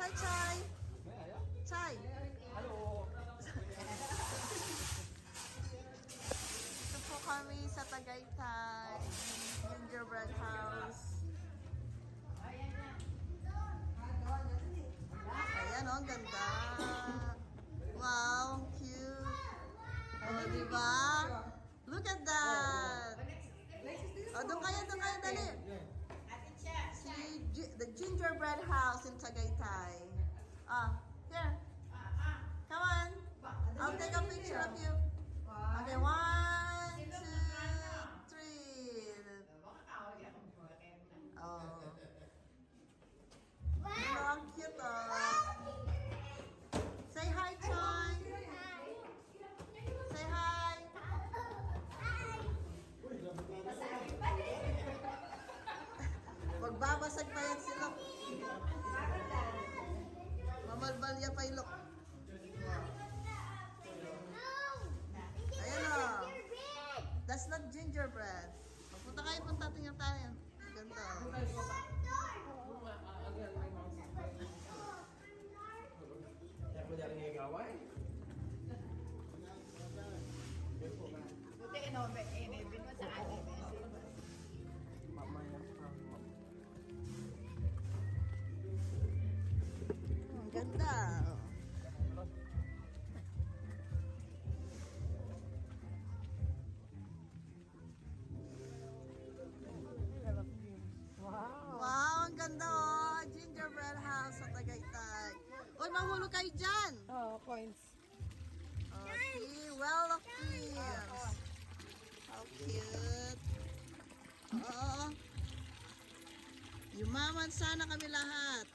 Chai Chai! Chai! Hello! Ito po kami sa Tagaytay. Gingerbread house. Ayan o, ang ganda. Wow, cute. Oh, diba? Look at that. Oh, doon kayo, dali. The gingerbread house in Tagaytay. Here. Come on. I'll take a picture of you. Okay, 1, 2, 3. Oh. Oh, ang cute Say hi, Choi. Say hi. Magbabasag pa yan sila. Mamalbalya pa ilok. Ayan o. That's not gingerbread. Punta kayo, tingnan tayo. Ganda. Kaya ko dyan yung gaway. Buti inobin mo sa akin. Mamaya. Ang ganda. Wow, ang ganda Gingerbread house sa Tagaytay. Uy, mahulog kayo dyan. Points. See, well of dreams. How cute. Yumaman sana kami lahat.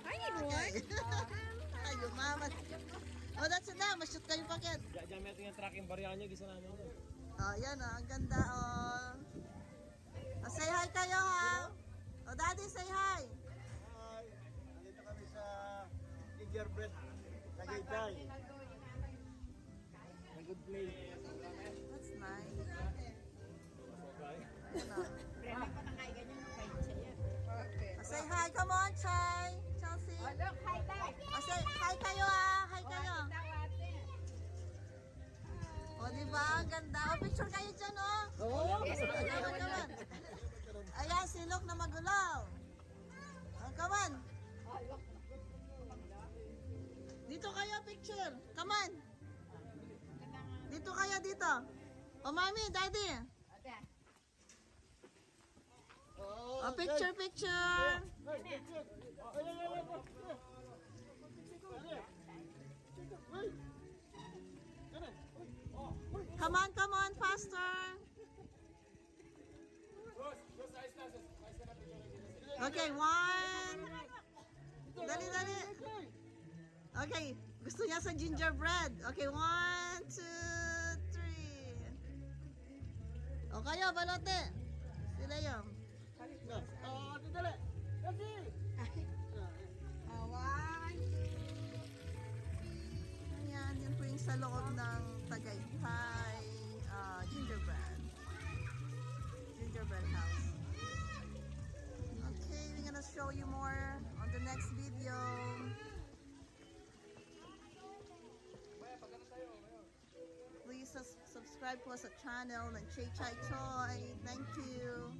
I need one. Yumaman. Oh, that's it na. Mashoot kayo paket. Diyan may tingin tracking barya niya, gisa namin yun. Yan ang ganda say hi kayo ha. Daddy, say hi. Hi! Nandito kami sa Gingerbread Tagaytay. A good place. That's nice. Premi pa na kaya ganyan ng fight siya yan. Say hi, come on, Chai. Chelsea. Oh, look, hi tayo. Say hi kayo ha. Hi kayo. Diba? Ang ganda. Picture kayo dyan Come on. Ayan, silok na magulaw. Come on. Dito kayo, picture. Come on. Dito kayo, dito. Mami, daddy. Picture. Come on, faster. Okay, 1. Dali. Okay, gusto niya sa gingerbread. Okay, 1, 2, 3. O kayo, balote. Sila yung. Dali! Dali! Ayan, yun po yung sa loob ng Tagaytay gingerbread house. Okay, we're gonna show you more on the next video. Please subscribe po sa channel ng Chai Chai Choi. Thank you.